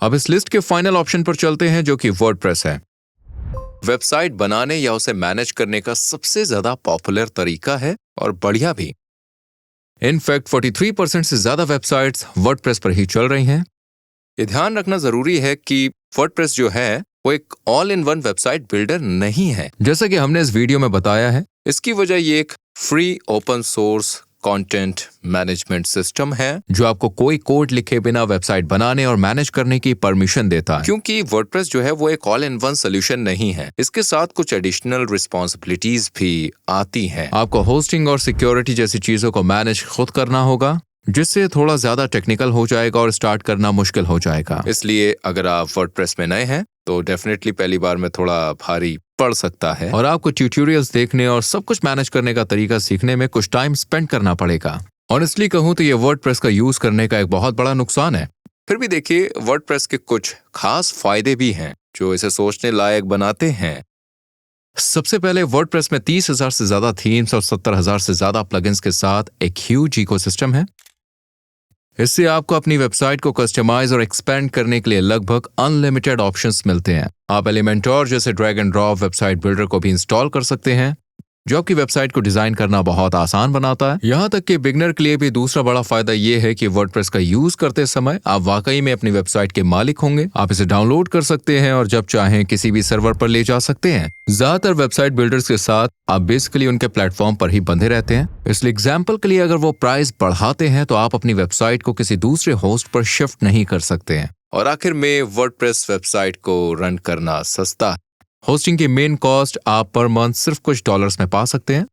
अब इस लिस्ट के फाइनल ऑप्शन पर चलते हैं जो कि वर्डप्रेस है। वेबसाइट बनाने या उसे मैनेज करने का सबसे ज्यादा पॉपुलर तरीका है और बढ़िया भी। इनफैक्ट 43% से ज्यादा वेबसाइट्स वर्डप्रेस पर ही चल रही हैं। ये ध्यान रखना जरूरी है कि वर्डप्रेस जो है वो एक all in one website builder नहीं है, जैसा कि हमने इस वीडियो में बताया है। इसकी वजह ये एक free open source content management system है जो आपको कोई कोड लिखे बिना वेबसाइट बनाने और मैनेज करने की परमिशन देता है। क्योंकि वर्डप्रेस जो है वो एक ऑल इन वन सोल्यूशन नहीं है, इसके साथ कुछ एडिशनल रिस्पॉन्सिबिलिटीज भी आती हैं। आपको होस्टिंग और सिक्योरिटी जैसी चीजों को मैनेज खुद करना होगा, जिससे थोड़ा ज्यादा टेक्निकल हो जाएगा और स्टार्ट करना मुश्किल हो जाएगा। इसलिए अगर आप वर्डप्रेस में नए हैं तो डेफिनेटली पहली बार में थोड़ा भारी पड़ सकता है और आपको ट्यूटोरियल्स देखने और सब कुछ मैनेज करने का तरीका सीखने में कुछ टाइम स्पेंड करना पड़ेगा। ऑनेस्टली कहूं तो ये वर्डप्रेस का यूज करने का एक बहुत बड़ा नुकसान है। फिर भी देखिए, वर्डप्रेस के कुछ खास फायदे भी हैं जो इसे सोचने लायक बनाते हैं। सबसे पहले वर्डप्रेस में 30,000 से ज्यादा थीम्स और 70,000 से ज्यादा प्लगइन्स के साथ एक ह्यूज इकोसिस्टम है। इससे आपको अपनी वेबसाइट को कस्टमाइज और एक्सपेंड करने के लिए लगभग अनलिमिटेड ऑप्शंस मिलते हैं। आप एलिमेंटोर जैसे drag and drop website builder को भी इंस्टॉल कर सकते हैं, जो आपकी वेबसाइट को डिजाइन करना बहुत आसान बनाता है। यहाँ तक कि बिगनर के लिए भी दूसरा बड़ा फायदा ये है कि वर्डप्रेस का यूज करते समय आप वाकई में अपनी वेबसाइट के मालिक होंगे। आप इसे डाउनलोड कर सकते हैं और जब चाहें किसी भी सर्वर पर ले जा सकते हैं। ज्यादातर वेबसाइट बिल्डर्स के साथ आप बेसिकली उनके प्लेटफॉर्म पर ही बंधे रहते हैं, इसलिए एग्जाम्पल के लिए अगर वो प्राइस बढ़ाते हैं तो आप अपनी वेबसाइट को किसी दूसरे होस्ट पर शिफ्ट नहीं कर सकते हैं। और आखिर में वर्डप्रेस वेबसाइट को रन करना सस्ता है। होस्टिंग की मेन कॉस्ट आप पर मंथ सिर्फ कुछ डॉलर्स में पा सकते हैं।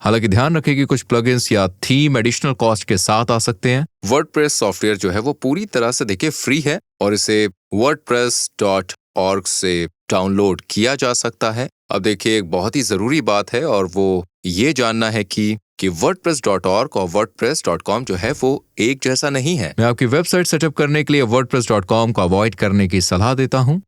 हालांकि ध्यान रखें कि कुछ प्लगइन्स या थीम एडिशनल कॉस्ट के साथ आ सकते हैं। वर्डप्रेस सॉफ्टवेयर जो है वो पूरी तरह से देखिए फ्री है और इसे wordpress.org से डाउनलोड किया जा सकता है। अब देखिए, एक बहुत ही जरूरी बात है और वो ये जानना है कि wordpress.org और wordpress.com जो है वो एक जैसा नहीं है। मैं आपकी वेबसाइट सेटअप करने के लिए wordpress.com को अवॉइड करने की सलाह देता हूं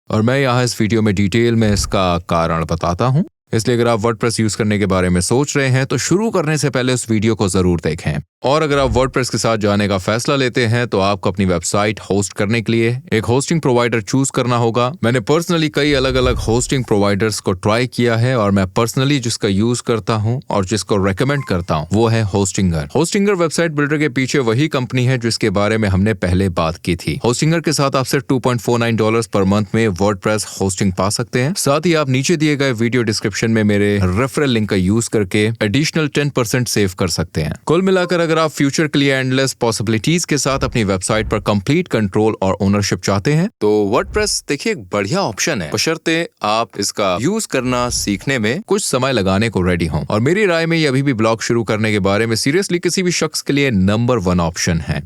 और मैं यहाँ इस वीडियो में डिटेल में इसका कारण बताता हूँ। इसलिए अगर आप वर्डप्रेस यूज करने के बारे में सोच रहे हैं तो शुरू करने से पहले उस वीडियो को जरूर देखें। और अगर आप वर्डप्रेस के साथ जाने का फैसला लेते हैं तो आपको अपनी वेबसाइट होस्ट करने के लिए एक होस्टिंग प्रोवाइडर चूज करना होगा। मैंने पर्सनली कई अलग अलग होस्टिंग प्रोवाइडर्स को ट्राई किया है और मैं पर्सनली जिसका यूज करता हूं और जिसको रेकमेंड करता हूं वो है होस्टिंगर। होस्टिंगर वेबसाइट बिल्डर के पीछे वही कंपनी है जिसके बारे में हमने पहले बात की थी। होस्टिंगर के साथ आप सिर्फ $2.49 पर मंथ में वर्डप्रेस होस्टिंग पा सकते हैं। साथ ही आप नीचे दिए गए वीडियो डिस्क्रिप्शन में मेरे रेफरल लिंक का यूज करके एडिशनल 10% सेव कर सकते हैं। कुल मिलाकर अगर आप फ्यूचर के लिए एंडलेस पॉसिबिलिटीज के साथ अपनी वेबसाइट पर कंप्लीट कंट्रोल और ओनरशिप चाहते हैं तो वर्डप्रेस देखिए एक बढ़िया ऑप्शन है, बशर्ते आप इसका यूज करना सीखने में कुछ समय लगाने को रेडी हों। और मेरी राय में ये अभी भी ब्लॉग शुरू करने के बारे में सीरियसली किसी भी शख्स के लिए नंबर 1 ऑप्शन है।